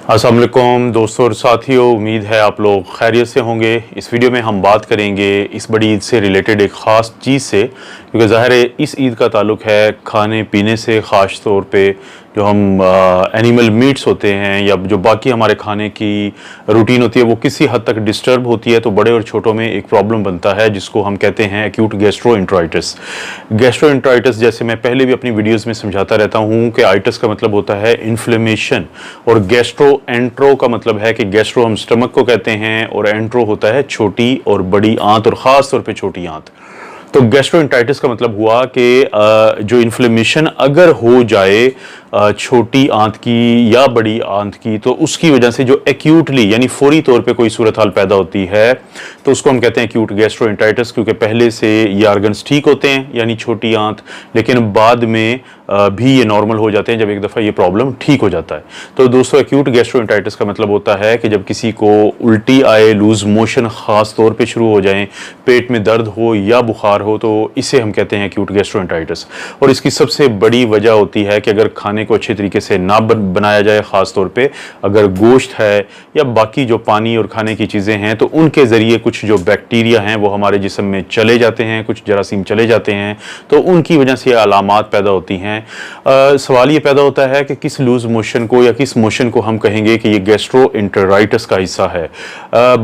अस्सलाम वालेकुम दोस्तों और साथियों, उम्मीद है आप लोग खैरियत से होंगे। इस वीडियो में हम बात करेंगे इस बड़ी ईद से रिलेटेड एक ख़ास चीज़ से, क्योंकि ज़ाहिर है इस ईद का ताल्लुक़ है खाने पीने से। ख़ास तौर पे जो हम एनिमल मीट्स होते हैं या जो बाकी हमारे खाने की रूटीन होती है वो किसी हद तक डिस्टर्ब होती है, तो बड़े और छोटों में एक प्रॉब्लम बनता है जिसको हम कहते हैं एक्यूट गैस्ट्रोएंटराइटिस। गैस्ट्रोएंटराइटिस जैसे मैं पहले भी अपनी वीडियोस में समझाता रहता हूँ कि आइटिस का मतलब होता है इन्फ्लेमेशन, और गैस्ट्रोएंट्रो का मतलब है कि गैस्ट्रो हम स्टमक को कहते हैं और एंट्रो होता है छोटी और बड़ी आंत, और ख़ास तौर पे छोटी आंत। तो गैस्ट्रोएंटराइटिस का मतलब हुआ कि जो इन्फ्लेमेशन अगर हो जाए छोटी आंत की या बड़ी आंत की, तो उसकी वजह से जो एक्यूटली यानी फौरी तौर पे कोई सूरत हाल पैदा होती है, तो उसको हम कहते हैं एक्यूट गैस्ट्रोएंटराइटिस। क्योंकि पहले से ये ऑर्गन्स ठीक होते हैं यानी छोटी आंत, लेकिन बाद में भी ये नॉर्मल हो जाते हैं जब एक दफ़ा ये प्रॉब्लम ठीक हो जाता है। तो दोस्तों, एक्यूट गैस्ट्रोएंटराइटिस का मतलब होता है कि जब किसी को उल्टी आए, लूज मोशन ख़ास तौर पे शुरू हो जाएं, पेट में दर्द हो या बुखार हो, तो इसे हम कहते हैं एक्यूट गैस्ट्रोएंटराइटिस। और इसकी सबसे बड़ी वजह होती है कि अगर खाने को अच्छे तरीके से ना बनाया जाए, ख़ास तौर पे अगर गोश्त है या बाकी जो पानी और खाने की चीज़ें हैं, तो उनके ज़रिए कुछ जो बैक्टीरिया हैं वो हमारे जिस्म में चले जाते हैं, कुछ जरासीम चले जाते हैं, तो उनकी वजह से अलामात पैदा होती हैं। सवाल ये पैदा होता है कि किस लूज मोशन को या किस मोशन को हम कहेंगे कि ये गैस्ट्रोएंटराइटिस का हिस्सा है।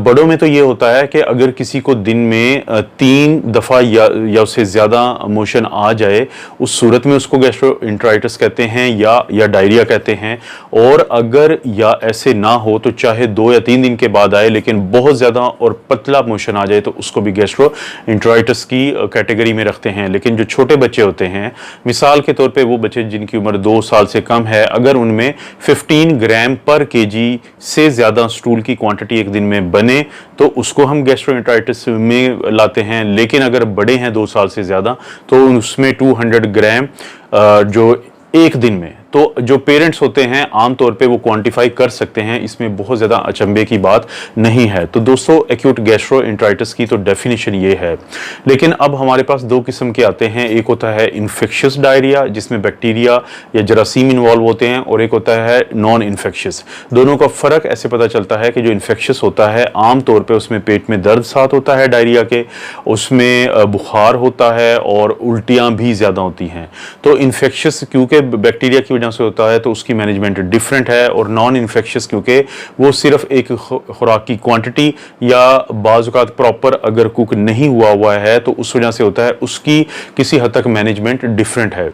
बड़ों में तो ये होता है कि अगर किसी को दिन में 3 दफ़ा या उससे ज़्यादा मोशन आ जाए, उस सूरत में उसको गैस्ट्रोएंटराइटिस कहते हैं या डायरिया कहते हैं। और अगर या ऐसे ना हो तो चाहे 2 या 3 दिन के बाद आए, लेकिन बहुत ज़्यादा और पतला मोशन आ जाए तो उसको भी गैस्ट्रोएंटराइटिस की कैटेगरी में रखते हैं। लेकिन जो छोटे बच्चे होते हैं, मिसाल के तौर पे वो बच्चे जिनकी उम्र 2 साल से कम है, अगर उनमें 15 ग्राम पर केजी से ज़्यादा स्टूल की क्वांटिटी एक दिन में बने तो उसको हम गैस्ट्रोएंटराइटिस में लाते हैं। लेकिन अगर बड़े हैं 2 साल से ज़्यादा, तो उसमें 200 ग्राम जो एक दिन में, तो जो पेरेंट्स होते हैं आमतौर पे वो क्वांटिफाई कर सकते हैं, इसमें बहुत ज़्यादा अचंभे की बात नहीं है। तो दोस्तों, एक्यूट गैस्ट्रोएंटराइटिस की तो डेफिनेशन ये है। लेकिन अब हमारे पास 2 किस्म के आते हैं। एक होता है इन्फेक्शियस डायरिया जिसमें बैक्टीरिया या जरासीम इन्वॉल्व होते हैं, और एक होता है नॉन इन्फेक्शियस। दोनों का फ़र्क ऐसे पता चलता है कि जो इन्फेक्शियस होता है आमतौर पर उसमें पेट में दर्द साथ होता है डायरिया के, उसमें बुखार होता है और उल्टियाँ भी ज़्यादा होती हैं। तो इन्फेक्शियस क्योंकि बैक्टीरिया की से होता है तो उसकी मैनेजमेंट डिफरेंट है, और नॉन इन्फेक्शियस क्योंकि वो सिर्फ एक खुराक की क्वांटिटी या बाज़ औक़ात प्रॉपर अगर कुक नहीं हुआ है तो उस वजह से होता है, उसकी किसी हद तक मैनेजमेंट डिफरेंट है।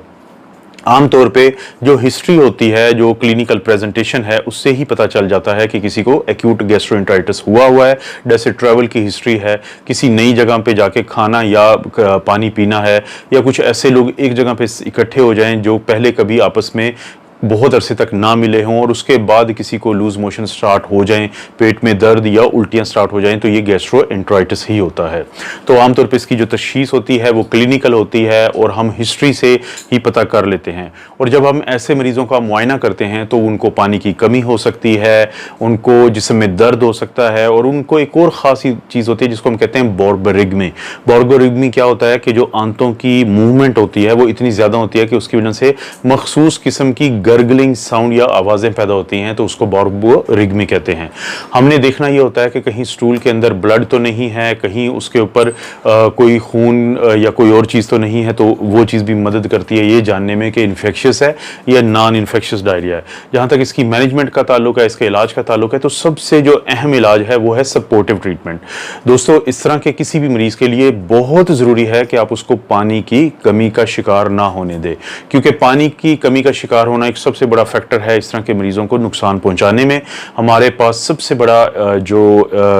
आमतौर पे जो हिस्ट्री होती है, जो क्लिनिकल प्रेजेंटेशन है, उससे ही पता चल जाता है कि किसी को एक्यूट गैस्ट्रोएंटराइटिस हुआ है। जैसे ट्रैवल की हिस्ट्री है, किसी नई जगह पे जाके खाना या पानी पीना है, या कुछ ऐसे लोग एक जगह पे इकट्ठे हो जाएं जो पहले कभी आपस में बहुत अरसे तक ना मिले हों, और उसके बाद किसी को लूज मोशन स्टार्ट हो जाएं, पेट में दर्द या उल्टियां स्टार्ट हो जाएं, तो ये गैस्ट्रोएंटराइटिस ही होता है। तो आमतौर पे इसकी जो तशख़ीस होती है वो क्लिनिकल होती है, और हम हिस्ट्री से ही पता कर लेते हैं। और जब हम ऐसे मरीज़ों का मुआयना करते हैं तो उनको पानी की कमी हो सकती है, उनको जिस्म में दर्द हो सकता है, और उनको एक और ख़ास चीज़ होती है जिसको हम कहते हैं बोर्बोरिग्मी। बोर्बोरिग्मी क्या होता है कि जो आंतों की मूवमेंट होती है वो इतनी ज़्यादा होती है कि उसकी वजह से मखसूस किस्म की गर्गलिंग साउंड या आवाज़ें पैदा होती हैं, तो उसको बोर्बोरिग्मी कहते हैं। हमने देखना ये होता है कि कहीं स्टूल के अंदर ब्लड तो नहीं है, कहीं उसके ऊपर कोई खून या कोई और चीज़ तो नहीं है, तो वो चीज़ भी मदद करती है ये जानने में कि इन्फेक्शियस है या नॉन इन्फेक्शियस डायरिया है। जहाँ तक इसकी मैनेजमेंट का ताल्लुक है, इसके इलाज का ताल्लुक है, तो सबसे जो अहम इलाज है वो है सपोर्टिव ट्रीटमेंट। दोस्तों, इस तरह के किसी भी मरीज़ के लिए बहुत ज़रूरी है कि आप उसको पानी की कमी का शिकार ना होने दें, क्योंकि पानी की कमी का शिकार होना एक सबसे बड़ा फैक्टर है इस तरह के मरीज़ों को नुकसान पहुंचाने में। हमारे पास सबसे बड़ा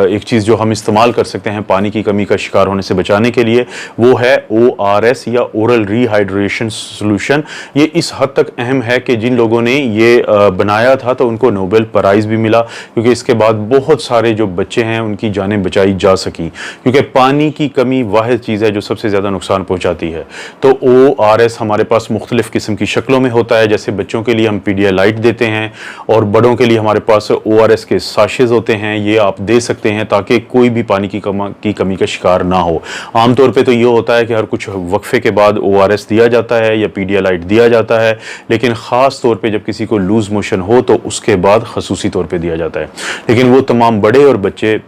एक चीज़ जो हम इस्तेमाल कर सकते हैं पानी की कमी का शिकार होने से बचाने के लिए, वो है ORS या ओरल रीहाइड्रेशन सोल्यूशन। ये इस हद तक अहम है कि जिन लोगों ने ये बनाया था तो उनको नोबेल प्राइज़ भी मिला, क्योंकि इसके बाद बहुत सारे जो बच्चे हैं उनकी जानें बचाई जा सकी, क्योंकि पानी की कमी वाहिद चीज़ है जो सबसे ज़्यादा नुकसान पहुँचाती है। तो ORS हमारे पास मुख्तलिफ़ किस्म की शक्लों में होता है। जैसे बच्चों के लिए हम पीडियालाइट देते हैं और बड़ों के लिए हमारे पास ORS के साशेज होते हैं, ये आप दे सकते हैं ताकि कोई भी पानी की कमी का शिकार ना हो। आमतौर पे तो ये होता है कि हर कुछ वक्फे के बाद ORS दिया जाता है या पीडियालाइट दिया जाता है, लेकिन ख़ास तौर पे जब किसी को लूज़ मोशन हो तो उसके बाद खसूसी तौर पे दिया जाता है। लेकिन वो तमाम बड़े और बच्चे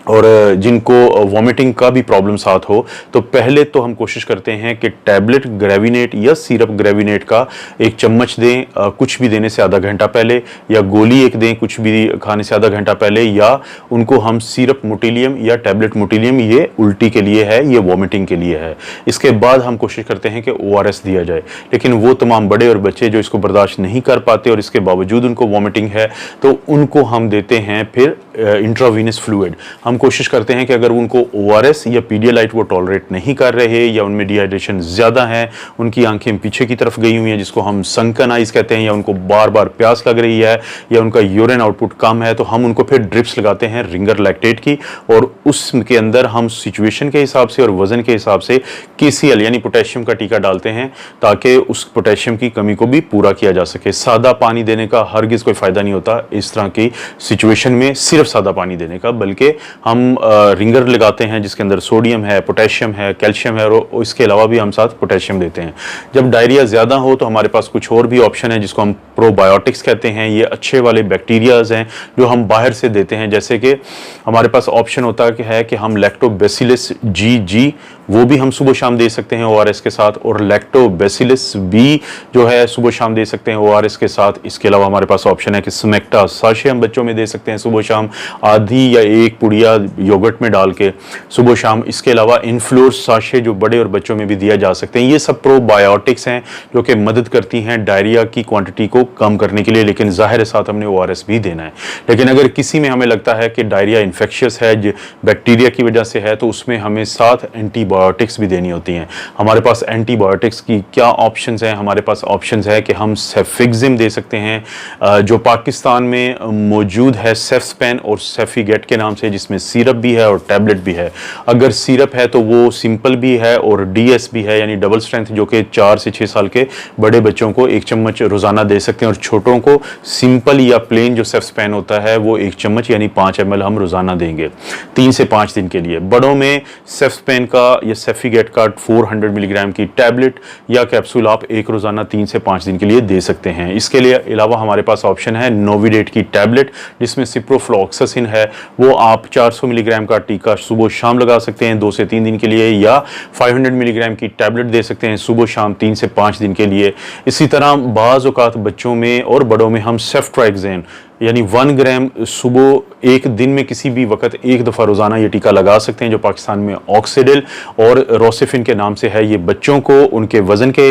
और जिनको वॉमिटिंग का भी प्रॉब्लम साथ हो, तो पहले तो हम कोशिश करते हैं कि टैबलेट ग्रेविनेट या सिरप ग्रेविनेट का एक चम्मच दें कुछ भी देने से आधा घंटा पहले, या गोली एक दें कुछ भी खाने से आधा घंटा पहले, या उनको हम सिरप मोटिलियम या टैबलेट मोटिलियम, ये उल्टी के लिए है, ये वॉमिटिंग के लिए है। इसके बाद हम कोशिश करते हैं कि ORS दिया जाए। लेकिन वो तमाम बड़े और बच्चे जो इसको बर्दाश्त नहीं कर पाते और इसके बावजूद उनको वॉमिटिंग है, तो उनको हम देते हैं फिर इंट्रावीनस फ्लूइड। हम कोशिश करते हैं कि अगर उनको ORS या पीडियालाइट वो टॉलरेट नहीं कर रहे या उनमें डिहाइड्रेशन ज़्यादा है, उनकी आंखें पीछे की तरफ गई हुई हैं जिसको हम संकन आइज कहते हैं, या उनको बार बार प्यास लग रही है या उनका यूरिन आउटपुट कम है, तो हम उनको फिर ड्रिप्स लगाते हैं रिंगर लैक्टेट की, और उसके अंदर हम सिचुएशन के हिसाब से और वज़न के हिसाब से KCl यानी पोटेशियम का टीका डालते हैं ताकि उस पोटेशियम की कमी को भी पूरा किया जा सके। सादा पानी देने का हरगिज़ कोई फ़ायदा नहीं होता इस तरह की सिचुएशन में, सिर्फ सादा पानी देने का, बल्कि हम रिंगर लगाते हैं जिसके अंदर सोडियम है, पोटेशियम है, कैल्शियम है, और इसके अलावा भी हम साथ पोटेशियम देते हैं। जब डायरिया ज़्यादा हो तो हमारे पास कुछ और भी ऑप्शन है जिसको हम प्रोबायोटिक्स कहते हैं। ये अच्छे वाले बैक्टीरियाज हैं जो हम बाहर से देते हैं, जैसे कि हमारे पास ऑप्शन होता है कि हम लैक्टोबैसिलस GG वो भी हम सुबह शाम दे सकते हैं ORS के साथ, और लैक्टोबैसिलस B जो है सुबह शाम दे सकते हैं ORS के साथ। इसके अलावा हमारे पास ऑप्शन है कि स्मेक्टा साशे हम बच्चों में दे सकते हैं सुबह शाम, आधी या एक पुड़िया योगर्ट में डाल के सुबह शाम। इसके अलावा इन्फ्लोर साशे जो बड़े और बच्चों में भी दिया जा सकते हैं। ये सब प्रोबायोटिक्स हैं जो कि मदद करती हैं डायरिया की क्वांटिटी को कम करने के लिए, लेकिन ज़ाहिर साथ हमने ORS भी देना है। लेकिन अगर किसी में हमें लगता है कि डायरिया इन्फेक्शियस है, बैक्टीरिया की वजह से है, तो उसमें हमें साथ एंटीबायोटिक्स भी देनी होती हैं। हमारे पास एंटीबायोटिक्स की क्या ऑप्शंस हैं? हमारे पास ऑप्शंस है कि हम सेफिक्सिम दे सकते हैं जो पाकिस्तान में मौजूद है सेफ्सपेन और सेफीगेट के नाम से, जिसमें सिरप भी है और टैबलेट भी है। अगर सिरप है तो वो सिंपल भी है और DS भी है, यानी डबल स्ट्रेंथ, जो कि 4 से 6 साल के बड़े बच्चों को 1 चम्मच रोज़ाना दे सकते हैं, और छोटों को सिंपल या प्लेन जो सेफ्सपेन होता है वो 1 चम्मच यानी 5 ml हम रोज़ाना देंगे 3 से 5 दिन के लिए। बड़ों में सेफ्सपेन का या सेफीगेट का 400 मिलीग्राम की टैबलेट या कैप्सूल आप एक रोज़ाना 3 से 5 दिन के लिए दे सकते हैं। इसके लिए अलावा हमारे पास ऑप्शन है नोविडेट की टैबलेट, जिसमें सिप्रोफ्लॉक्सासिन है, वो आप 400 मिलीग्राम का टीका सुबह शाम लगा सकते हैं 2 से 3 दिन के लिए, या 500 मिलीग्राम की टैबलेट दे सकते हैं सुबह शाम 3 से 5 दिन के लिए। इसी तरह बाज़ औक़ात बच्चों में और बड़ों में हम सेफ्ट्राइक्सेन यानी 1 ग्राम सुबह एक दिन में किसी भी वक्त एक दफ़ा रोज़ाना ये टीका लगा सकते हैं, जो पाकिस्तान में ऑक्सीडिल और रोसिफिन के नाम से है। ये बच्चों को उनके वज़न के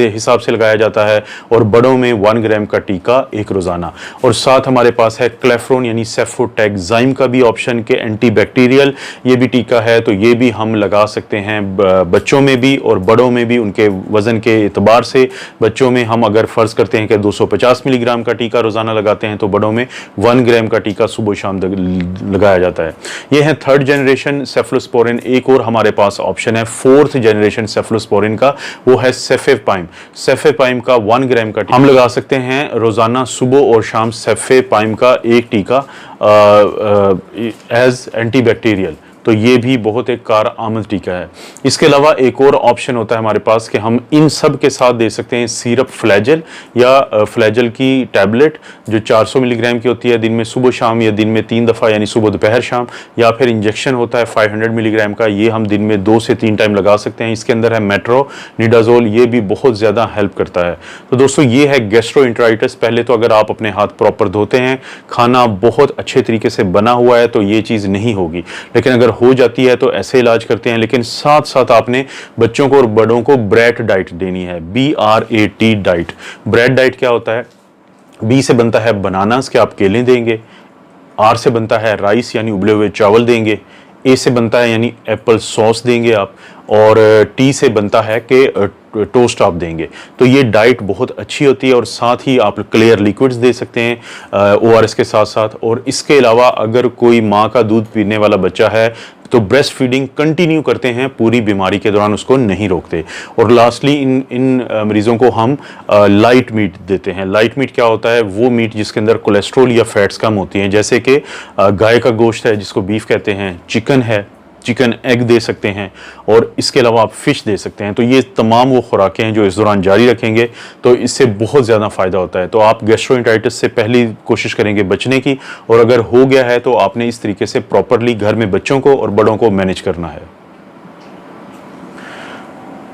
हिसाब से लगाया जाता है, और बड़ों में 1 ग्राम का टीका एक रोज़ाना। और साथ हमारे पास है क्लेफ्रोन यानी सेफोटैक्साइम का भी ऑप्शन के एंटीबैक्टीरियल ये भी टीका है, तो ये भी हम लगा सकते हैं बच्चों में भी और बड़ों में भी। उनके वज़न के एतबार से बच्चों में हम अगर फ़र्ज़ करते हैं कि 250 मिलीग्राम का टीका रोज़ाना लगाते हैं, तो बड़ों में 1 ग्राम का टीका सुबह शाम लगाया जाता है। ये है 3rd जनरेशन सेफलोस्पोरिन। एक और हमारे पास ऑप्शन है 4th जनरेशन सेफलोस्पोरिन का, वो है सेफेपाइम। सेफेपाइम का 1 ग्राम का हम लगा सकते हैं रोज़ाना सुबह और शाम, सेफेपाइम का एक टीका एज एंटीबैक्टीरियल। तो ये भी बहुत एक कारआमद टीका है। इसके अलावा एक और ऑप्शन होता है हमारे पास कि हम इन सब के साथ दे सकते हैं सिरप फ्लैजल या फ्लैजल की टैबलेट जो 400 मिलीग्राम की होती है, दिन में सुबह शाम या दिन में 3 दफ़ा यानी सुबह दोपहर शाम, या फिर इंजेक्शन होता है 500 मिलीग्राम का, ये हम दिन में 2 से 3 टाइम लगा सकते हैं। इसके अंदर है मेट्रोनिडाजोल, ये भी बहुत ज़्यादा हेल्प करता है। तो दोस्तों ये है गैस्ट्रोएंटेराइटिस। पहले तो अगर आप अपने हाथ प्रॉपर धोते हैं, खाना बहुत अच्छे तरीके से बना हुआ है, तो ये चीज़ नहीं होगी। लेकिन अगर हो जाती है तो ऐसे इलाज करते हैं। लेकिन साथ साथ आपने बच्चों को और बड़ों को ब्रेड डाइट देनी है, BRAT डाइट। ब्रेड डाइट क्या होता है? B से बनता है बनानास के आप केले देंगे, R से बनता है राइस यानी उबले हुए चावल देंगे, A से बनता है यानी एप्पल सॉस देंगे आप, और T से बनता है कि टोस्ट आप देंगे तो ये डाइट बहुत अच्छी होती है। और साथ ही आप क्लियर लिक्विड्स दे सकते हैं ORS के साथ साथ। और इसके अलावा अगर कोई माँ का दूध पीने वाला बच्चा है तो ब्रेस्ट फीडिंग कंटिन्यू करते हैं, पूरी बीमारी के दौरान उसको नहीं रोकते। और लास्टली इन मरीज़ों को हम लाइट मीट देते हैं। लाइट मीट क्या होता है? वो मीट जिसके अंदर कोलेस्ट्रॉल या फैट्स कम होती हैं, जैसे कि गाय का गोश्त है जिसको बीफ कहते हैं, चिकन है, चिकन एग दे सकते हैं, और इसके अलावा आप फिश दे सकते हैं। तो ये तमाम वो खुराकें हैं जो इस दौरान जारी रखेंगे तो इससे बहुत ज़्यादा फ़ायदा होता है। तो आप गैस्ट्रोएंटेराइटिस से पहली कोशिश करेंगे बचने की, और अगर हो गया है तो आपने इस तरीके से प्रॉपरली घर में बच्चों को और बड़ों को मैनेज करना है।